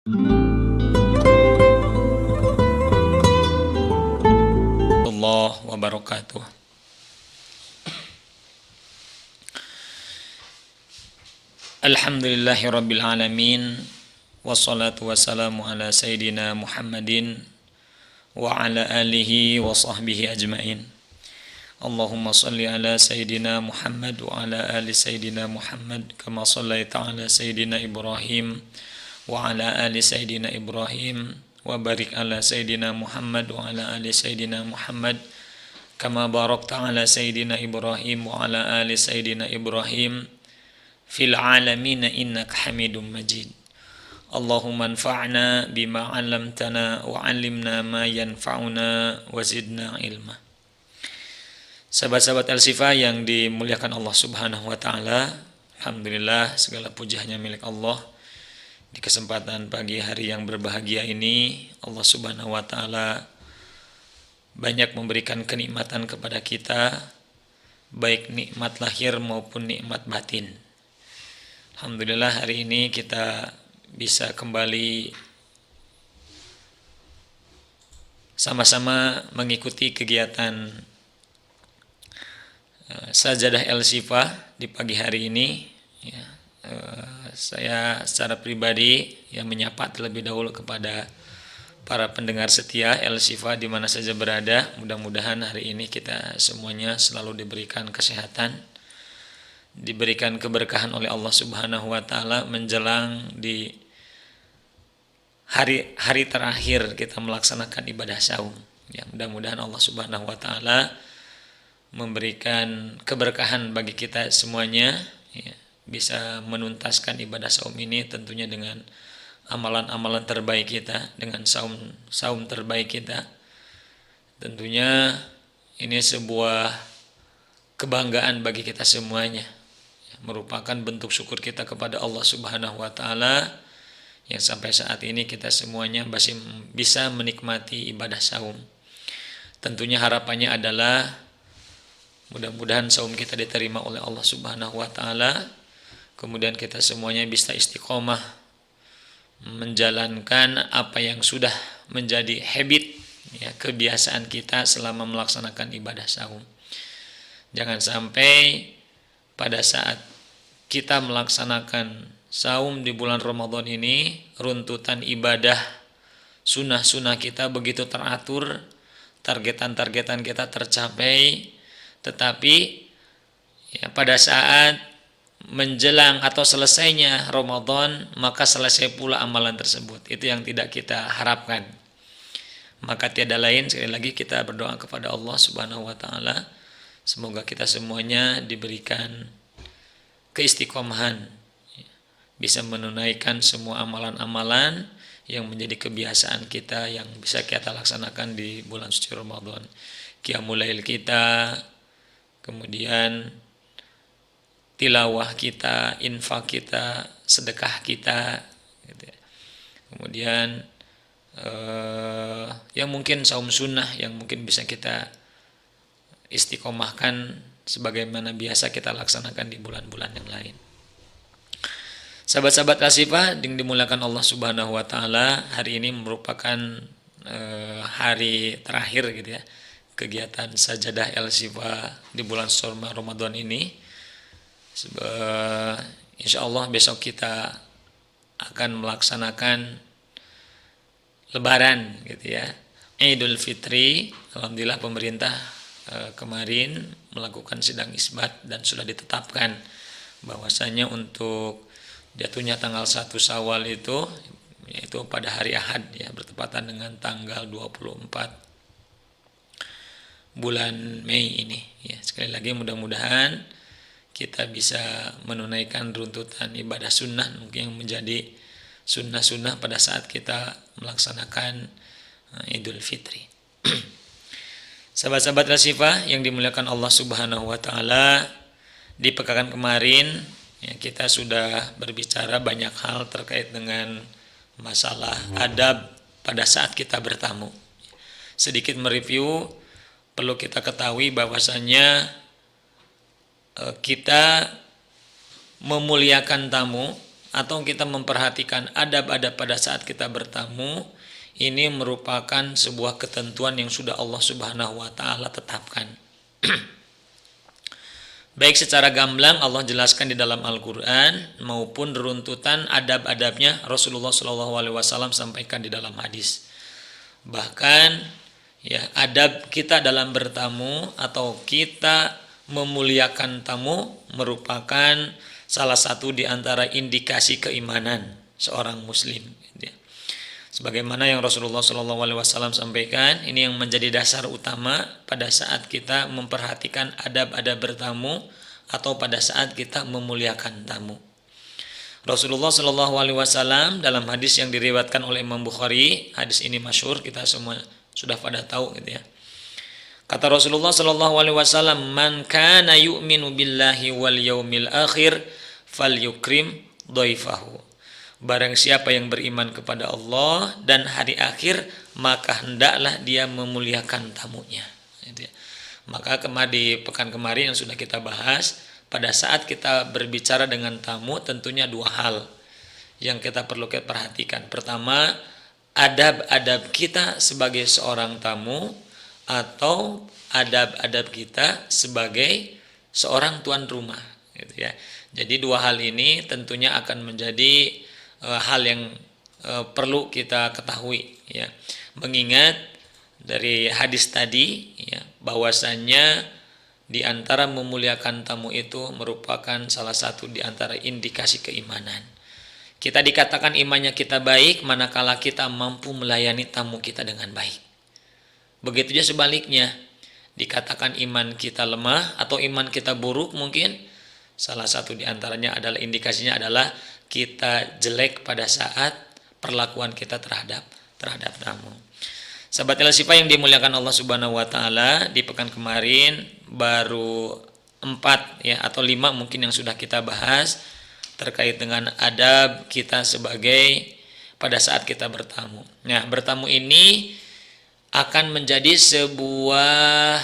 Allah wabarakatuh. Alhamdulillahi rabbil alamin. Wassalatu wassalamu ala sayyidina Muhammadin wa ala alihi wa sahbihi ajmain. Allahumma salli ala sayyidina Muhammad wa ala ali sayyidina Muhammad kama sallaita ala sayyidina Ibrahim wa ala ali sayyidina Ibrahim wa barik ala sayyidina Muhammad wa ala ali sayyidina Muhammad kama barakta ala sayyidina Ibrahim wa ala ali sayyidina Ibrahim fil alamin innaka Hamidum Majid. Allahumma anfa'na bima 'allamtana wa 'allimna ma yanfa'una wa zidna ilma. Sahabat-sahabat Al-Shifa yang dimuliakan Allah Subhanahu wa taala, alhamdulillah segala puji hanya milik Allah. Di kesempatan pagi hari yang berbahagia ini, Allah Subhanahu wa taala banyak memberikan kenikmatan kepada kita, baik nikmat lahir maupun nikmat batin. Alhamdulillah hari ini kita bisa kembali sama-sama mengikuti kegiatan Sajadah Al-Shifa di pagi hari ini. Ya, saya secara pribadi yang menyapa terlebih dahulu kepada para pendengar setia Al-Shifa di mana saja berada. Mudah-mudahan hari ini kita semuanya selalu diberikan kesehatan, diberikan keberkahan oleh Allah Subhanahu wa taala menjelang di hari terakhir kita melaksanakan ibadah saum. Ya, mudah-mudahan Allah Subhanahu wa taala memberikan keberkahan bagi kita semuanya, ya, bisa menuntaskan ibadah saum ini tentunya dengan amalan-amalan terbaik kita, dengan saum terbaik kita. Tentunya ini sebuah kebanggaan bagi kita semuanya, merupakan bentuk syukur kita kepada Allah Subhanahu wa taala yang sampai saat ini kita semuanya masih bisa menikmati ibadah saum. Tentunya harapannya adalah mudah-mudahan saum kita diterima oleh Allah Subhanahu wa taala, kemudian kita semuanya bisa istiqomah menjalankan apa yang sudah menjadi habit, ya, kebiasaan kita selama melaksanakan ibadah saum. Jangan sampai pada saat kita melaksanakan saum di bulan Ramadan ini, runtutan ibadah sunnah-sunnah kita begitu teratur, targetan-targetan kita tercapai, tetapi ya, pada saat menjelang atau selesainya Ramadan, maka selesai pula amalan tersebut. Itu yang tidak kita harapkan. Maka tiada lain, sekali lagi kita berdoa kepada Allah Subhanahu wa taala, semoga kita semuanya diberikan keistiqomahan, bisa menunaikan semua amalan-amalan yang menjadi kebiasaan kita yang bisa kita laksanakan di bulan suci Ramadan. Qiyamul lail kita, kemudian tilawah kita, infak kita, sedekah kita, gitu ya. Kemudian yang mungkin saum sunnah yang mungkin bisa kita istiqomahkan sebagaimana biasa kita laksanakan di bulan-bulan yang lain. Sahabat-sahabat Al-Shifa yang dimuliakan Allah Subhanahu wa taala, hari ini merupakan hari terakhir gitu ya kegiatan Sajadah Al-Shifa di bulan Ramadan ini. Insya Allah besok kita akan melaksanakan Lebaran gitu ya, Idul Fitri. Alhamdulillah pemerintah kemarin melakukan sidang isbat dan sudah ditetapkan bahwasanya untuk jatuhnya tanggal 1 Syawal itu yaitu pada hari Ahad ya, bertepatan dengan tanggal 24 bulan Mei ini ya. Sekali lagi mudah-mudahan kita bisa menunaikan runtutan ibadah sunnah mungkin yang menjadi sunnah-sunnah pada saat kita melaksanakan Idul Fitri. Sahabat-sahabat Al-Shifa yang dimuliakan Allah Subhanahu wa taala, di pekan kemarin ya, kita sudah berbicara banyak hal terkait dengan masalah adab pada saat kita bertamu. Sedikit mereview, perlu kita ketahui bahwasannya kita memuliakan tamu atau kita memperhatikan adab-adab pada saat kita bertamu, ini merupakan sebuah ketentuan yang sudah Allah Subhanahu wa taala tetapkan. Baik secara gamblang Allah jelaskan di dalam Al-Qur'an maupun runtutan adab-adabnya Rasulullah SAW sampaikan di dalam hadis. Bahkan ya, adab kita dalam bertamu atau kita memuliakan tamu merupakan salah satu di antara indikasi keimanan seorang muslim. Sebagaimana yang Rasulullah SAW sampaikan, ini yang menjadi dasar utama pada saat kita memperhatikan adab-adab bertamu atau pada saat kita memuliakan tamu. Rasulullah SAW dalam hadis yang diriwayatkan oleh Imam Bukhari, hadis ini masyhur, kita semua sudah pada tahu gitu ya. Kata Rasulullah SAW, "Man kana yu'minu billahi wal yaumil akhir falyukrim dhaifahu." Barang siapa yang beriman kepada Allah dan hari akhir, maka hendaklah dia memuliakan tamunya. Maka di pekan kemarin yang sudah kita bahas, pada saat kita berbicara dengan tamu, tentunya dua hal yang kita perlu perhatikan. Pertama, adab-adab kita sebagai seorang tamu atau adab-adab kita sebagai seorang tuan rumah. Gitu ya. Jadi dua hal ini tentunya akan menjadi hal yang perlu kita ketahui ya, mengingat dari hadis tadi ya, bahwasannya di antara memuliakan tamu itu merupakan salah satu di antara indikasi keimanan. Kita dikatakan imannya kita baik manakala kita mampu melayani tamu kita dengan baik. Begitu juga sebaliknya, dikatakan iman kita lemah atau iman kita buruk, mungkin salah satu di antaranya adalah indikasinya adalah kita jelek pada saat perlakuan kita terhadap tamu. Sahabat El-Syifa yang dimuliakan Allah Subhanahu wa taala, di pekan kemarin baru 4 ya atau 5 mungkin yang sudah kita bahas terkait dengan adab kita sebagai pada saat kita bertamu. Nah, bertamu ini akan menjadi sebuah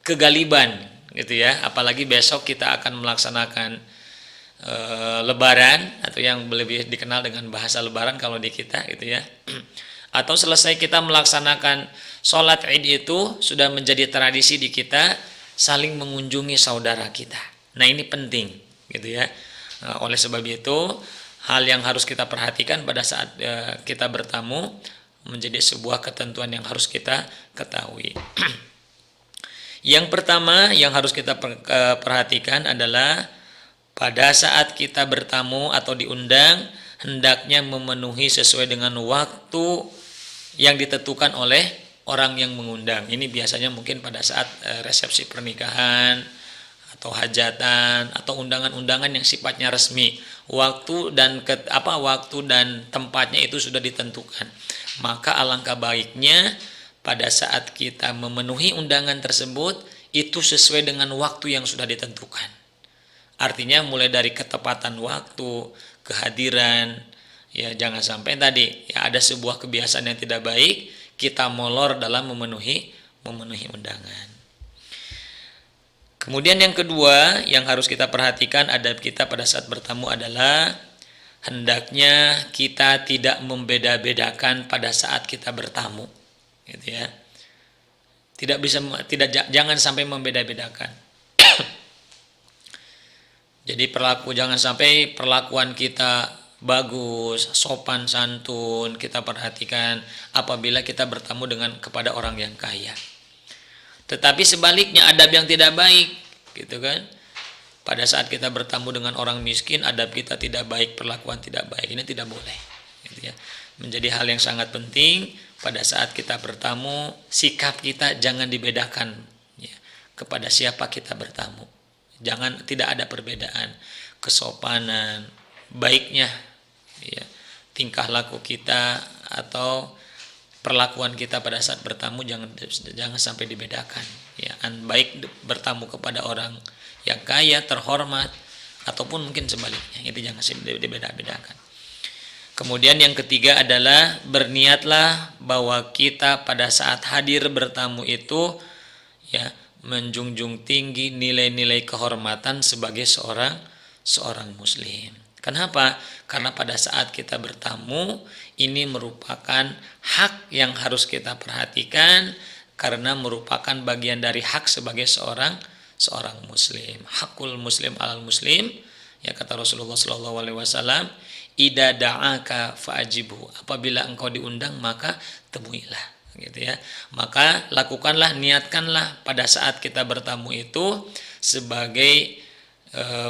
kegaliban gitu ya, apalagi besok kita akan melaksanakan Lebaran atau yang lebih dikenal dengan bahasa Lebaran kalau di kita gitu ya. Atau selesai kita melaksanakan sholat Id itu sudah menjadi tradisi di kita saling mengunjungi saudara kita. Nah ini penting gitu ya. Oleh sebab itu hal yang harus kita perhatikan pada saat kita bertamu menjadi sebuah ketentuan yang harus kita ketahui. Yang pertama yang harus kita perhatikan adalah pada saat kita bertamu atau diundang, hendaknya memenuhi sesuai dengan waktu yang ditentukan oleh orang yang mengundang. Ini biasanya mungkin pada saat resepsi pernikahan atau hajatan atau undangan-undangan yang sifatnya resmi. Waktu dan tempatnya itu sudah ditentukan. Maka alangkah baiknya pada saat kita memenuhi undangan tersebut itu sesuai dengan waktu yang sudah ditentukan. Artinya mulai dari ketepatan waktu, kehadiran, ya jangan sampai tadi ya ada sebuah kebiasaan yang tidak baik, kita molor dalam memenuhi undangan. Kemudian yang kedua yang harus kita perhatikan adab kita pada saat bertamu adalah hendaknya kita tidak membeda-bedakan pada saat kita bertamu, gitu ya. Jangan sampai membeda-bedakan. Jadi jangan sampai perlakuan kita bagus, sopan santun, kita perhatikan apabila kita bertamu kepada orang yang kaya. Tetapi sebaliknya adab yang tidak baik, gitu kan? Pada saat kita bertamu dengan orang miskin, adab kita tidak baik, perlakuan tidak baik, ini tidak boleh, gitu ya. Menjadi hal yang sangat penting pada saat kita bertamu, sikap kita jangan dibedakan ya, kepada siapa kita bertamu. Tidak ada perbedaan kesopanan, baiknya ya, tingkah laku kita atau perlakuan kita pada saat bertamu jangan sampai dibedakan ya. Baik bertamu kepada orang yang kaya, terhormat ataupun mungkin sebaliknya, itu jangan sampai dibeda-bedakan. Kemudian yang ketiga adalah berniatlah bahwa kita pada saat hadir bertamu itu ya menjunjung tinggi nilai-nilai kehormatan sebagai seorang muslim. Kenapa? Karena pada saat kita bertamu ini merupakan hak yang harus kita perhatikan karena merupakan bagian dari hak sebagai seorang muslim. Hakul muslim alal muslim, ya kata Rasulullah sallallahu alaihi wasallam, "Idza da'aka fa'ajibhu." Apabila engkau diundang maka temuilah, gitu ya. Maka lakukanlah, niatkanlah pada saat kita bertamu itu sebagai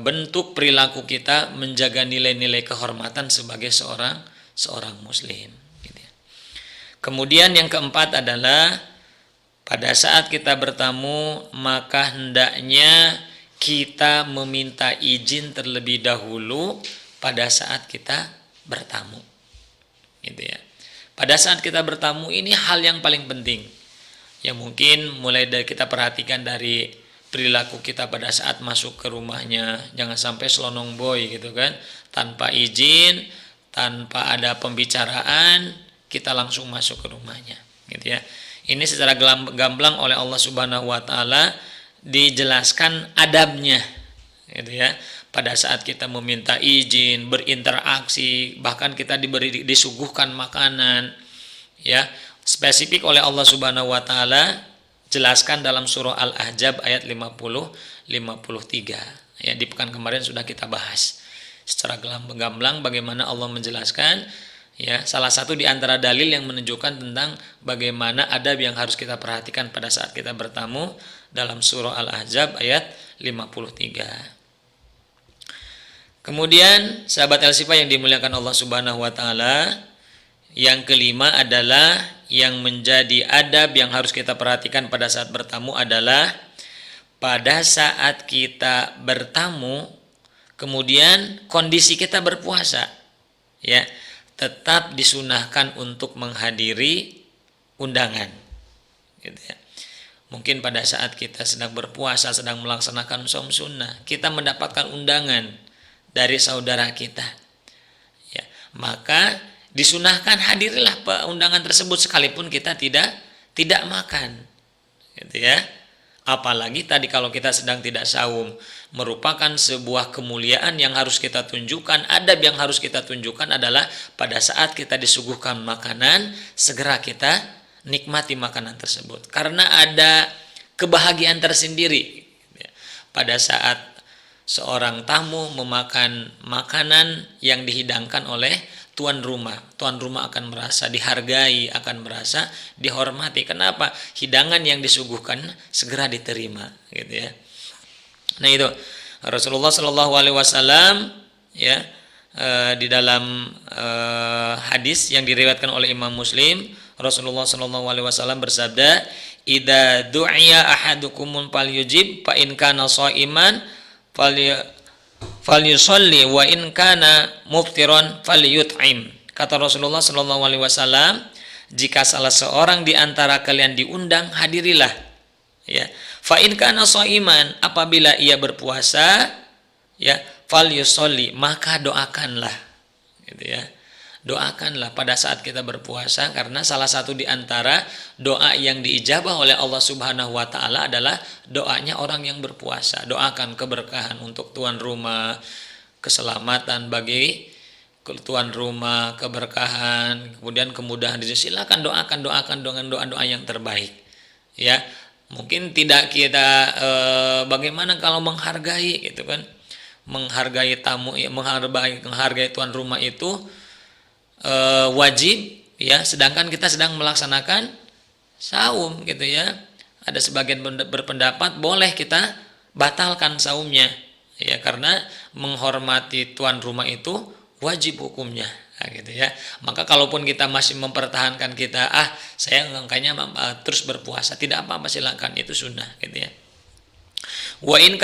bentuk perilaku kita menjaga nilai-nilai kehormatan sebagai seorang muslim, gitu ya. Kemudian yang keempat adalah pada saat kita bertamu maka hendaknya kita meminta izin terlebih dahulu pada saat kita bertamu, gitu ya. Pada saat kita bertamu ini hal yang paling penting, yang mungkin mulai dari kita perhatikan dari perilaku kita pada saat masuk ke rumahnya. Jangan sampai selonong boy gitu kan, tanpa izin, tanpa ada pembicaraan kita langsung masuk ke rumahnya, gitu ya. Ini secara gamblang oleh Allah Subhanahu wa taala dijelaskan adabnya, gitu ya. Pada saat kita meminta izin, berinteraksi, bahkan kita disuguhkan makanan, ya, spesifik oleh Allah Subhanahu wa taala jelaskan dalam surah Al-Ahzab ayat 50-53. Ya, di pekan kemarin sudah kita bahas secara gamblang bagaimana Allah menjelaskan, ya, salah satu di antara dalil yang menunjukkan tentang bagaimana adab yang harus kita perhatikan pada saat kita bertamu dalam surah Al-Ahzab ayat 53. Kemudian sahabat El-Sifa yang dimuliakan Allah Subhanahu wa taala, yang kelima adalah yang menjadi adab yang harus kita perhatikan pada saat bertamu adalah pada saat kita bertamu kemudian kondisi kita berpuasa, ya, tetap disunahkan untuk menghadiri undangan, gitu ya. Mungkin pada saat kita sedang berpuasa, sedang melaksanakan saum sunnah, kita mendapatkan undangan dari saudara kita, ya, maka disunahkan hadirilah undangan tersebut sekalipun kita tidak makan, gitu ya. Apalagi tadi kalau kita sedang tidak saum, merupakan sebuah kemuliaan yang harus kita tunjukkan, adab yang harus kita tunjukkan adalah pada saat kita disuguhkan makanan segera kita nikmati makanan tersebut, karena ada kebahagiaan tersendiri, ya, pada saat seorang tamu memakan makanan yang dihidangkan oleh tuan rumah. Tuan rumah akan merasa dihargai, akan merasa dihormati. Kenapa? Hidangan yang disuguhkan segera diterima, gitu ya. Nah itu Rasulullah Shallallahu Alaihi Wasallam, ya, di dalam hadis yang diriwayatkan oleh Imam Muslim, Rasulullah Shallallahu Alaihi Wasallam bersabda, "Idza du'iya ahadukumul falyujib fa in kana shaiman falyusalli wa in kana muftiron falyut'im." Kata Rasulullah sallallahu alaihi wasallam, jika salah seorang di antara kalian diundang, hadirilah, ya. Fa in kana shaiman, apabila ia berpuasa, ya, falyusalli, maka doakanlah, gitu ya. Doakanlah pada saat kita berpuasa, karena salah satu di antara doa yang diijabah oleh Allah Subhanahu wa taala adalah doanya orang yang berpuasa. Doakan keberkahan untuk tuan rumah, keselamatan bagi tuan rumah, keberkahan, kemudian kemudahan. Silakan doakan dengan doa-doa yang terbaik, ya. Mungkin tidak kita bagaimana kalau menghargai, gitu kan, menghargai tamu, menghargai tuan rumah itu wajib, ya, sedangkan kita sedang melaksanakan saum, gitu ya. Ada sebagian berpendapat boleh kita batalkan saumnya, ya, karena menghormati tuan rumah itu wajib hukumnya, nah, gitu ya. Maka kalaupun kita masih mempertahankan kita, saya kayaknya terus berpuasa, tidak apa-apa, silakan, itu sunnah, gitu ya. Wa in